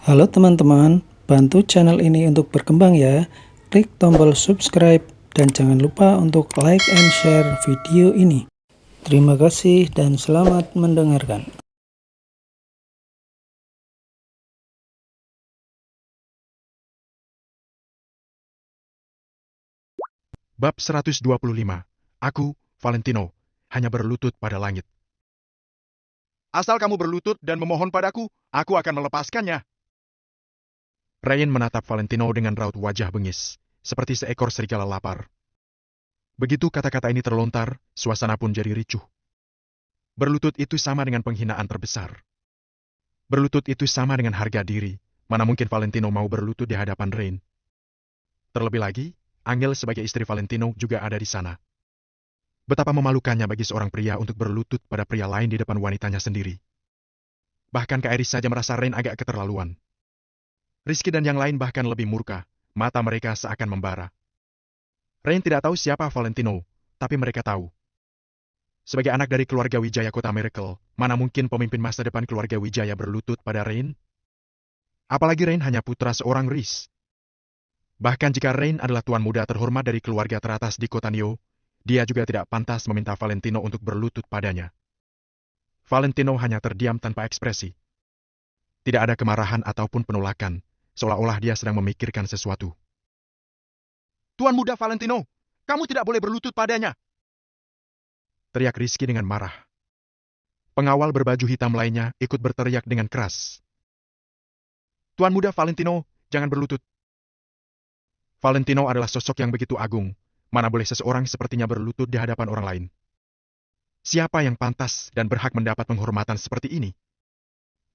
Halo teman-teman, bantu channel ini untuk berkembang ya. Klik tombol subscribe dan jangan lupa untuk like and share video ini. Terima kasih dan selamat mendengarkan. Bab 125. Aku, Valentino, hanya berlutut pada langit. Asal kamu berlutut dan memohon padaku, aku akan melepaskannya. Rain menatap Valentino dengan raut wajah bengis, seperti seekor serigala lapar. Begitu kata-kata ini terlontar, suasana pun jadi ricuh. Berlutut itu sama dengan penghinaan terbesar. Berlutut itu sama dengan harga diri. Mana mungkin Valentino mau berlutut di hadapan Rain. Terlebih lagi, Angel sebagai istri Valentino juga ada di sana. Betapa memalukannya bagi seorang pria untuk berlutut pada pria lain di depan wanitanya sendiri. Bahkan Kak Iris saja merasa Rain agak keterlaluan. Rizky dan yang lain bahkan lebih murka, mata mereka seakan membara. Rain tidak tahu siapa Valentino, tapi mereka tahu. Sebagai anak dari keluarga Wijaya Kota Miracle, mana mungkin pemimpin masa depan keluarga Wijaya berlutut pada Rain? Apalagi Rain hanya putra seorang Riz. Bahkan jika Rain adalah tuan muda terhormat dari keluarga teratas di Kota Nio, dia juga tidak pantas meminta Valentino untuk berlutut padanya. Valentino hanya terdiam tanpa ekspresi. Tidak ada kemarahan ataupun penolakan, seolah-olah dia sedang memikirkan sesuatu. Tuan muda Valentino, kamu tidak boleh berlutut padanya, teriak Rizky dengan marah. Pengawal berbaju hitam lainnya ikut berteriak dengan keras. Tuan muda Valentino, jangan berlutut. Valentino adalah sosok yang begitu agung, mana boleh seseorang sepertinya berlutut di hadapan orang lain. Siapa yang pantas dan berhak mendapat penghormatan seperti ini?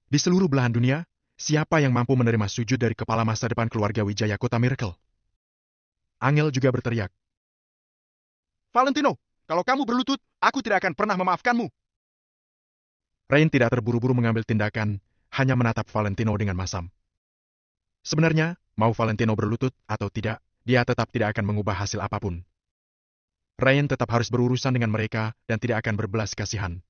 Di seluruh belahan dunia, siapa yang mampu menerima sujud dari kepala masa depan keluarga Wijaya Kota Miracle? Angel juga berteriak. Valentino, kalau kamu berlutut, aku tidak akan pernah memaafkanmu. Rain tidak terburu-buru mengambil tindakan, hanya menatap Valentino dengan masam. Sebenarnya, mau Valentino berlutut atau tidak, dia tetap tidak akan mengubah hasil apapun. Rain tetap harus berurusan dengan mereka dan tidak akan berbelas kasihan.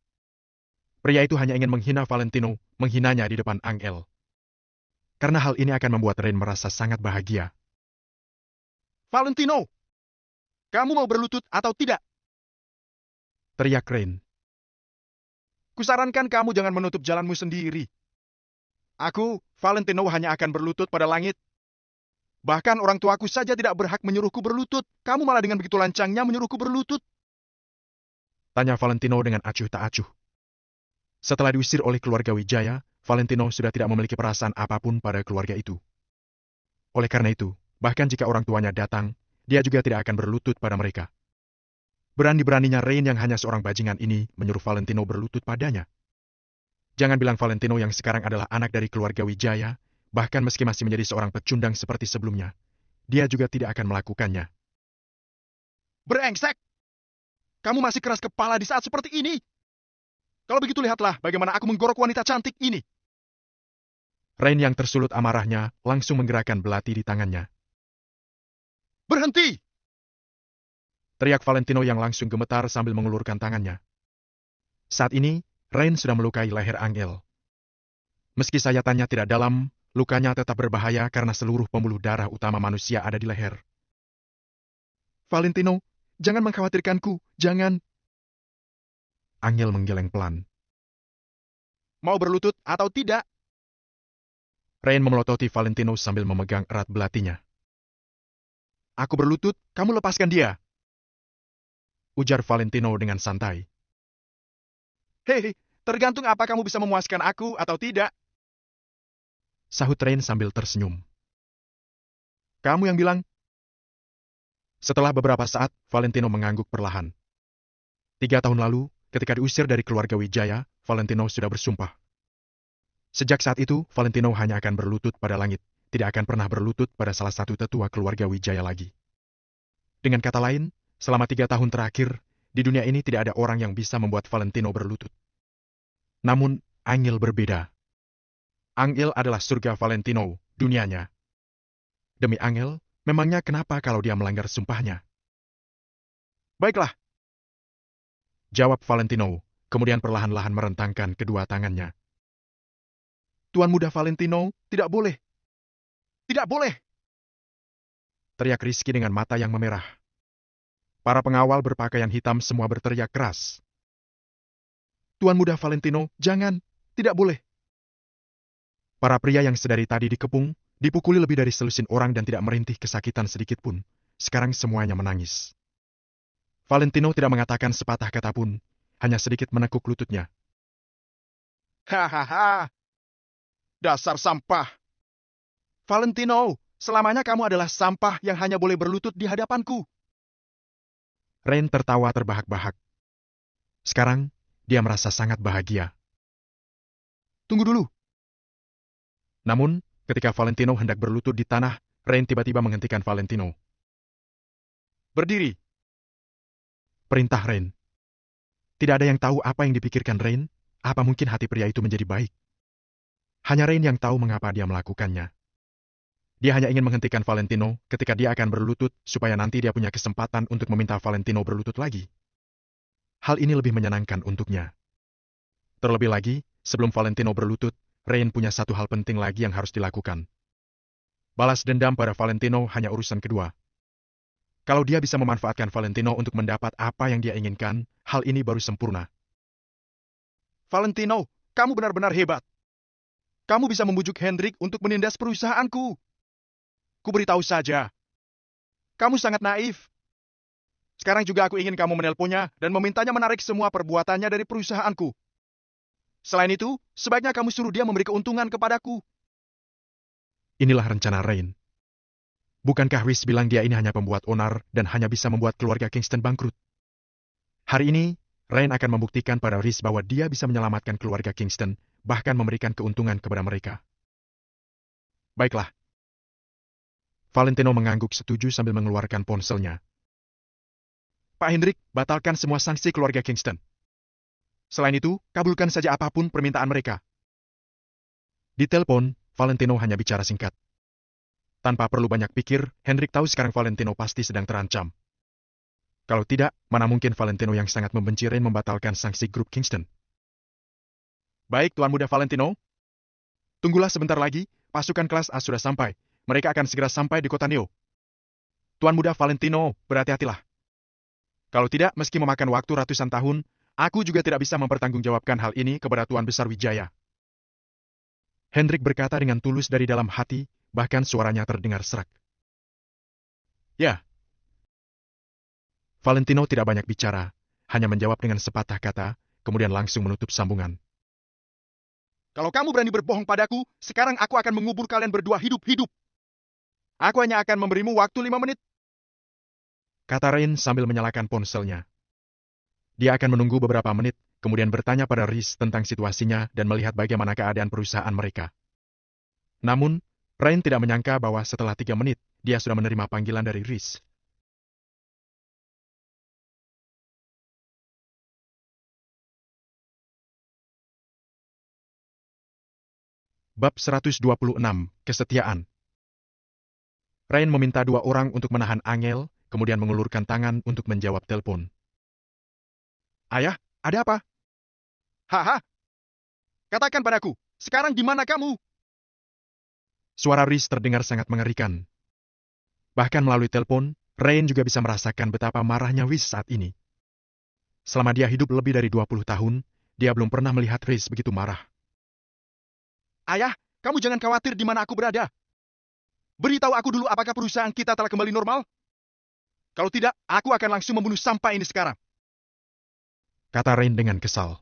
Pria itu hanya ingin menghina Valentino, menghinanya di depan Angel. Karena hal ini akan membuat Rain merasa sangat bahagia. Valentino, kamu mau berlutut atau tidak? Teriak Rain. Kusarankan kamu jangan menutup jalanmu sendiri. Aku, Valentino, hanya akan berlutut pada langit. Bahkan orang tuaku saja tidak berhak menyuruhku berlutut. Kamu malah dengan begitu lancangnya menyuruhku berlutut. Tanya Valentino dengan acuh tak acuh. Setelah diusir oleh keluarga Wijaya, Valentino sudah tidak memiliki perasaan apapun pada keluarga itu. Oleh karena itu, bahkan jika orang tuanya datang, dia juga tidak akan berlutut pada mereka. Berani-beraninya Rain yang hanya seorang bajingan ini menyuruh Valentino berlutut padanya. Jangan bilang Valentino yang sekarang adalah anak dari keluarga Wijaya, bahkan meski masih menjadi seorang pecundang seperti sebelumnya, dia juga tidak akan melakukannya. Brengsek! Kamu masih keras kepala di saat seperti ini? Kalau begitu lihatlah bagaimana aku menggorok wanita cantik ini. Rain yang tersulut amarahnya langsung menggerakkan belati di tangannya. Berhenti! Teriak Valentino yang langsung gemetar sambil mengulurkan tangannya. Saat ini, Rain sudah melukai leher Angel. Meski sayatannya tidak dalam, lukanya tetap berbahaya karena seluruh pembuluh darah utama manusia ada di leher. Valentino, jangan mengkhawatirkanku, jangan. Angel menggeleng pelan. Mau berlutut atau tidak? Rain memelototi Valentino sambil memegang erat belatinya. Aku berlutut, kamu lepaskan dia. Ujar Valentino dengan santai. Hei, tergantung apa kamu bisa memuaskan aku atau tidak. Sahut Rain sambil tersenyum. Kamu yang bilang. Setelah beberapa saat, Valentino mengangguk perlahan. 3 tahun lalu, ketika diusir dari keluarga Wijaya, Valentino sudah bersumpah. Sejak saat itu, Valentino hanya akan berlutut pada langit, tidak akan pernah berlutut pada salah satu tetua keluarga Wijaya lagi. Dengan kata lain, selama 3 tahun terakhir, di dunia ini tidak ada orang yang bisa membuat Valentino berlutut. Namun, Angel berbeda. Angel adalah surga Valentino, dunianya. Demi Angel, memangnya kenapa kalau dia melanggar sumpahnya? Baiklah, jawab Valentino, kemudian perlahan-lahan merentangkan kedua tangannya. Tuan Muda Valentino, tidak boleh. Tidak boleh! Teriak Rizky dengan mata yang memerah. Para pengawal berpakaian hitam semua berteriak keras. Tuan Muda Valentino, jangan! Tidak boleh! Para pria yang sedari tadi dikepung, dipukuli lebih dari selusin orang dan tidak merintih kesakitan sedikit pun. Sekarang semuanya menangis. Valentino tidak mengatakan sepatah kata pun, hanya sedikit menekuk lututnya. Hahaha! Dasar sampah! Valentino, selamanya kamu adalah sampah yang hanya boleh berlutut di hadapanku. Rain tertawa terbahak-bahak. Sekarang, dia merasa sangat bahagia. Tunggu dulu. Namun, ketika Valentino hendak berlutut di tanah, Rain tiba-tiba menghentikan Valentino. Berdiri. Perintah Rain. Tidak ada yang tahu apa yang dipikirkan Rain, apa mungkin hati pria itu menjadi baik. Hanya Rain yang tahu mengapa dia melakukannya. Dia hanya ingin menghentikan Valentino ketika dia akan berlutut supaya nanti dia punya kesempatan untuk meminta Valentino berlutut lagi. Hal ini lebih menyenangkan untuknya. Terlebih lagi, sebelum Valentino berlutut, Rain punya satu hal penting lagi yang harus dilakukan. Balas dendam pada Valentino hanya urusan kedua. Kalau dia bisa memanfaatkan Valentino untuk mendapat apa yang dia inginkan, hal ini baru sempurna. Valentino, kamu benar-benar hebat. Kamu bisa membujuk Hendrik untuk menindas perusahaanku. Kuberitahu saja. Kamu sangat naif. Sekarang juga aku ingin kamu menelponnya dan memintanya menarik semua perbuatannya dari perusahaanku. Selain itu, sebaiknya kamu suruh dia memberi keuntungan kepadaku. Inilah rencana Rain. Bukankah Rhys bilang dia ini hanya pembuat onar dan hanya bisa membuat keluarga Kingston bangkrut? Hari ini, Rain akan membuktikan pada Rhys bahwa dia bisa menyelamatkan keluarga Kingston, bahkan memberikan keuntungan kepada mereka. Baiklah. Valentino mengangguk setuju sambil mengeluarkan ponselnya. Pak Hendrik, batalkan semua sanksi keluarga Kingston. Selain itu, kabulkan saja apapun permintaan mereka. Di telepon, Valentino hanya bicara singkat. Tanpa perlu banyak pikir, Hendrik tahu sekarang Valentino pasti sedang terancam. Kalau tidak, mana mungkin Valentino yang sangat membenci Rain membatalkan sanksi grup Kingston. Baik, Tuan Muda Valentino. Tunggulah sebentar lagi, pasukan kelas A sudah sampai. Mereka akan segera sampai di kota Neo. Tuan Muda Valentino, berhati-hatilah. Kalau tidak, meski memakan waktu ratusan tahun, aku juga tidak bisa mempertanggungjawabkan hal ini kepada Tuan Besar Wijaya. Hendrik berkata dengan tulus dari dalam hati, bahkan suaranya terdengar serak. Ya. Valentino tidak banyak bicara, hanya menjawab dengan sepatah kata, kemudian langsung menutup sambungan. Kalau kamu berani berbohong padaku, sekarang aku akan mengubur kalian berdua hidup-hidup. Aku hanya akan memberimu waktu 5 menit. Kata Rain sambil menyalakan ponselnya. Dia akan menunggu beberapa menit, kemudian bertanya pada Rhys tentang situasinya dan melihat bagaimana keadaan perusahaan mereka. Namun, Rain tidak menyangka bahwa setelah 3 menit, dia sudah menerima panggilan dari Rhys. Bab 126, Kesetiaan. Rain meminta 2 orang untuk menahan Angel, kemudian mengulurkan tangan untuk menjawab telepon. Ayah, ada apa? Haha. Katakan padaku, sekarang di mana kamu? Suara Rhys terdengar sangat mengerikan. Bahkan melalui telepon, Rain juga bisa merasakan betapa marahnya Rhys saat ini. Selama dia hidup lebih dari 20 tahun, dia belum pernah melihat Rhys begitu marah. Ayah, kamu jangan khawatir di mana aku berada. Beritahu aku dulu apakah perusahaan kita telah kembali normal? Kalau tidak, aku akan langsung membunuh sampah ini sekarang. Kata Rain dengan kesal.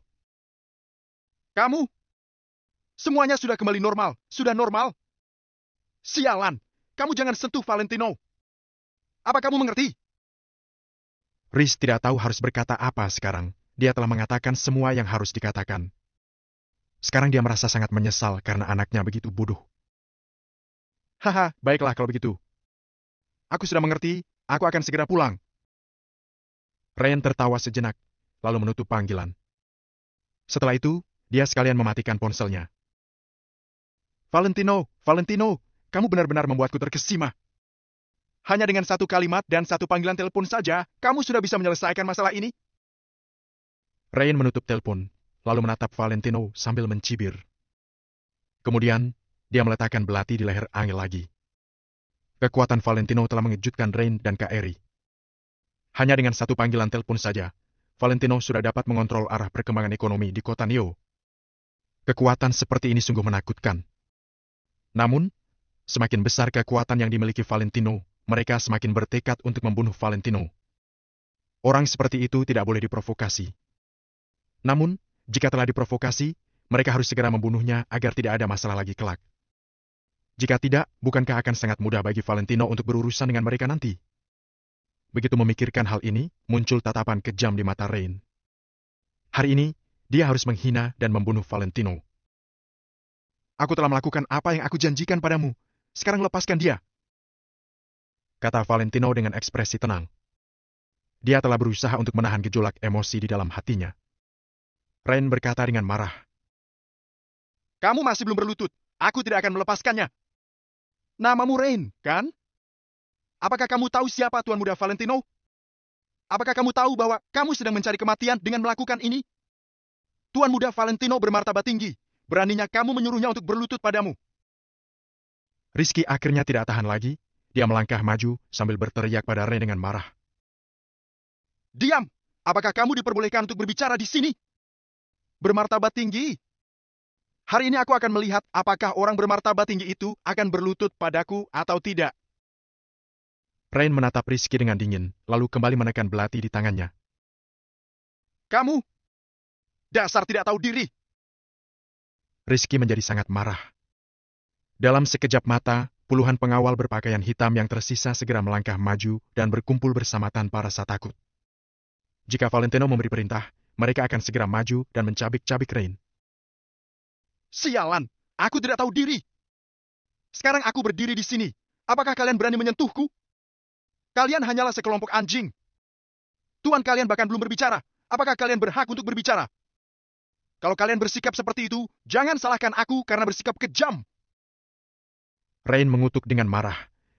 Kamu? Semuanya sudah kembali normal. Sudah normal. Sialan, kamu jangan sentuh Valentino. Apa kamu mengerti? Rhys tidak tahu harus berkata apa sekarang. Dia telah mengatakan semua yang harus dikatakan. Sekarang dia merasa sangat menyesal karena anaknya begitu bodoh. Haha, baiklah kalau begitu. Aku sudah mengerti, aku akan segera pulang. Rain tertawa sejenak, lalu menutup panggilan. Setelah itu, dia sekalian mematikan ponselnya. Valentino, kamu benar-benar membuatku terkesima. Hanya dengan 1 kalimat dan 1 panggilan telepon saja, kamu sudah bisa menyelesaikan masalah ini? Rain menutup telepon, lalu menatap Valentino sambil mencibir. Kemudian, dia meletakkan belati di leher Angel lagi. Kekuatan Valentino telah mengejutkan Rain dan Kak Eri. Hanya dengan satu panggilan telepon saja, Valentino sudah dapat mengontrol arah perkembangan ekonomi di kota Neo. Kekuatan seperti ini sungguh menakutkan. Namun, semakin besar kekuatan yang dimiliki Valentino, mereka semakin bertekad untuk membunuh Valentino. Orang seperti itu tidak boleh diprovokasi. Namun, jika telah diprovokasi, mereka harus segera membunuhnya agar tidak ada masalah lagi kelak. Jika tidak, bukankah akan sangat mudah bagi Valentino untuk berurusan dengan mereka nanti? Begitu memikirkan hal ini, muncul tatapan kejam di mata Rain. Hari ini, dia harus menghina dan membunuh Valentino. Aku telah melakukan apa yang aku janjikan padamu. Sekarang lepaskan dia, kata Valentino dengan ekspresi tenang. Dia telah berusaha untuk menahan gejolak emosi di dalam hatinya. Rain berkata dengan marah. Kamu masih belum berlutut. Aku tidak akan melepaskannya. Namamu Rain, kan? Apakah kamu tahu siapa Tuan Muda Valentino? Apakah kamu tahu bahwa kamu sedang mencari kematian dengan melakukan ini? Tuan Muda Valentino bermartabat tinggi. Beraninya kamu menyuruhnya untuk berlutut padamu. Rizky akhirnya tidak tahan lagi. Dia melangkah maju sambil berteriak pada Rain dengan marah. Diam! Apakah kamu diperbolehkan untuk berbicara di sini? Bermartabat tinggi? Hari ini aku akan melihat apakah orang bermartabat tinggi itu akan berlutut padaku atau tidak. Rain menatap Rizky dengan dingin, lalu kembali menekan belati di tangannya. Kamu! Dasar tidak tahu diri! Rizky menjadi sangat marah. Dalam sekejap mata, puluhan pengawal berpakaian hitam yang tersisa segera melangkah maju dan berkumpul bersama tanpa rasa takut. Jika Valentino memberi perintah, mereka akan segera maju dan mencabik-cabik Rain. Sialan! Aku tidak tahu diri! Sekarang aku berdiri di sini. Apakah kalian berani menyentuhku? Kalian hanyalah sekelompok anjing. Tuan kalian bahkan belum berbicara. Apakah kalian berhak untuk berbicara? Kalau kalian bersikap seperti itu, jangan salahkan aku karena bersikap kejam. Rain mengutuk dengan marah,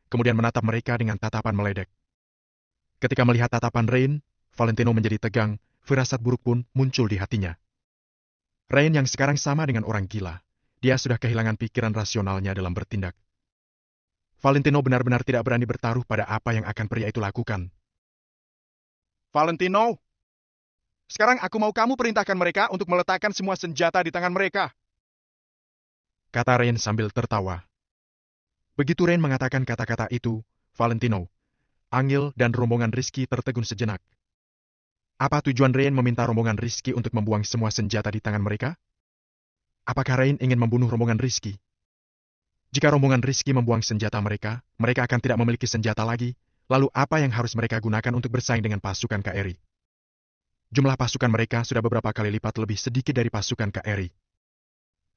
kemudian menatap mereka dengan tatapan meledek. Ketika melihat tatapan Rain, Valentino menjadi tegang, firasat buruk pun muncul di hatinya. Rain yang sekarang sama dengan orang gila, dia sudah kehilangan pikiran rasionalnya dalam bertindak. Valentino benar-benar tidak berani bertaruh pada apa yang akan pria itu lakukan. Valentino, sekarang aku mau kamu perintahkan mereka untuk meletakkan semua senjata di tangan mereka, kata Rain sambil tertawa. Begitu Rain mengatakan kata-kata itu, Valentino, Angel dan rombongan Rizky tertegun sejenak. Apa tujuan Rain meminta rombongan Rizky untuk membuang semua senjata di tangan mereka? Apakah Rain ingin membunuh rombongan Rizky? Jika rombongan Rizky membuang senjata mereka, mereka akan tidak memiliki senjata lagi. Lalu apa yang harus mereka gunakan untuk bersaing dengan pasukan Kak Eri? Jumlah pasukan mereka sudah beberapa kali lipat lebih sedikit dari pasukan Kak Eri.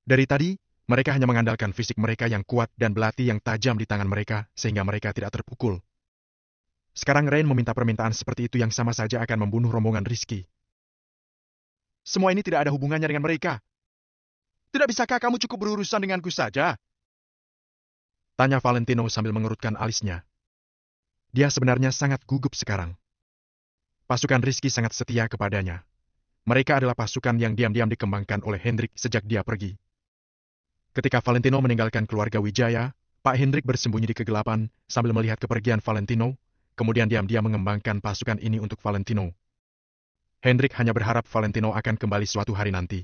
Dari tadi, mereka hanya mengandalkan fisik mereka yang kuat dan belati yang tajam di tangan mereka, sehingga mereka tidak terpukul. Sekarang Rain meminta permintaan seperti itu yang sama saja akan membunuh rombongan Rizky. Semua ini tidak ada hubungannya dengan mereka. Tidak bisakah kamu cukup berurusan denganku saja? Tanya Valentino sambil mengerutkan alisnya. Dia sebenarnya sangat gugup sekarang. Pasukan Rizky sangat setia kepadanya. Mereka adalah pasukan yang diam-diam dikembangkan oleh Hendrik sejak dia pergi. Ketika Valentino meninggalkan keluarga Wijaya, Pak Hendrik bersembunyi di kegelapan sambil melihat kepergian Valentino, kemudian diam-diam mengembangkan pasukan ini untuk Valentino. Hendrik hanya berharap Valentino akan kembali suatu hari nanti.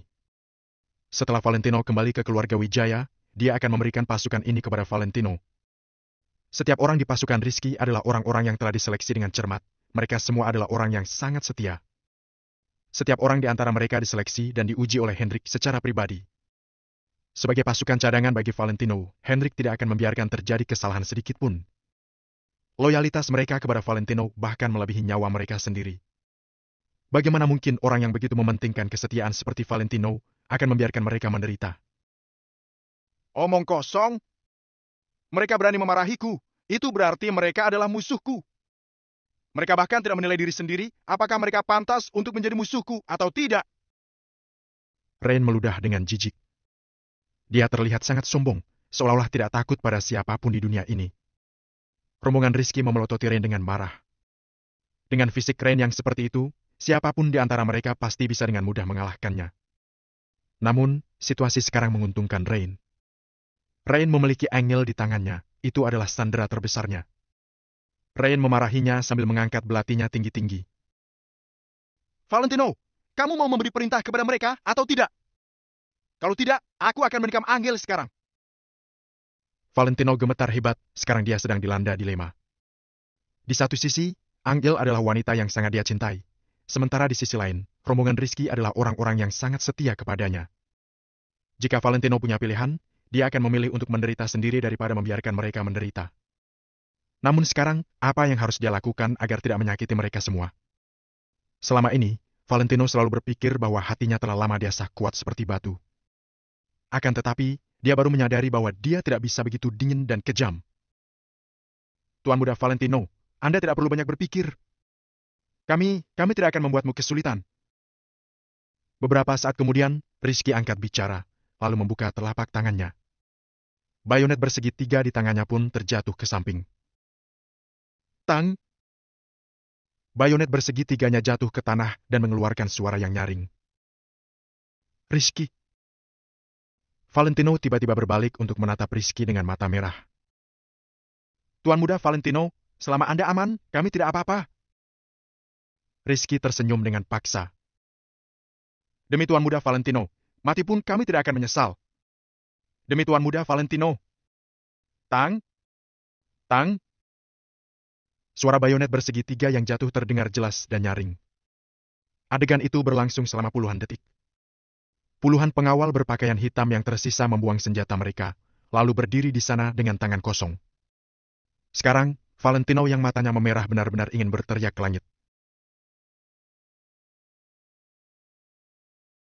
Setelah Valentino kembali ke keluarga Wijaya, dia akan memberikan pasukan ini kepada Valentino. Setiap orang di pasukan Rizky adalah orang-orang yang telah diseleksi dengan cermat. Mereka semua adalah orang yang sangat setia. Setiap orang di antara mereka diseleksi dan diuji oleh Hendrik secara pribadi. Sebagai pasukan cadangan bagi Valentino, Hendrik tidak akan membiarkan terjadi kesalahan sedikit pun. Loyalitas mereka kepada Valentino bahkan melebihi nyawa mereka sendiri. Bagaimana mungkin orang yang begitu mementingkan kesetiaan seperti Valentino akan membiarkan mereka menderita? Omong kosong. Mereka berani memarahiku. Itu berarti mereka adalah musuhku. Mereka bahkan tidak menilai diri sendiri apakah mereka pantas untuk menjadi musuhku atau tidak. Rain meludah dengan jijik. Dia terlihat sangat sombong, seolah-olah tidak takut pada siapapun di dunia ini. Rombongan Rizky memelototi Rain dengan marah. Dengan fisik Rain yang seperti itu, siapapun di antara mereka pasti bisa dengan mudah mengalahkannya. Namun, situasi sekarang menguntungkan Rain. Rain memiliki angel di tangannya, itu adalah sandera terbesarnya. Rain memarahinya sambil mengangkat belatinya tinggi-tinggi. Valentino, kamu mau memberi perintah kepada mereka atau tidak? Kalau tidak, aku akan menikam Angel sekarang. Valentino gemetar hebat, sekarang dia sedang dilanda dilema. Di satu sisi, Angel adalah wanita yang sangat dia cintai. Sementara di sisi lain, rombongan Rizky adalah orang-orang yang sangat setia kepadanya. Jika Valentino punya pilihan, dia akan memilih untuk menderita sendiri daripada membiarkan mereka menderita. Namun sekarang, apa yang harus dia lakukan agar tidak menyakiti mereka semua? Selama ini, Valentino selalu berpikir bahwa hatinya telah lama diasah kuat seperti batu. Akan tetapi, dia baru menyadari bahwa dia tidak bisa begitu dingin dan kejam. Tuan Muda Valentino, Anda tidak perlu banyak berpikir. Kami tidak akan membuatmu kesulitan. Beberapa saat kemudian, Rizky angkat bicara, lalu membuka telapak tangannya. Bayonet bersegi 3 di tangannya pun terjatuh ke samping. Tang! Bayonet bersegi 3-nya jatuh ke tanah dan mengeluarkan suara yang nyaring. Rizky! Valentino tiba-tiba berbalik untuk menatap Rizky dengan mata merah. Tuan Muda Valentino, selama Anda aman, kami tidak apa-apa. Rizky tersenyum dengan paksa. Demi Tuan Muda Valentino, mati pun kami tidak akan menyesal. Demi Tuan Muda Valentino. Tang! Tang! Suara bayonet bersegi 3 yang jatuh terdengar jelas dan nyaring. Adegan itu berlangsung selama puluhan detik. Puluhan pengawal berpakaian hitam yang tersisa membuang senjata mereka, lalu berdiri di sana dengan tangan kosong. Sekarang, Valentino yang matanya memerah benar-benar ingin berteriak ke langit.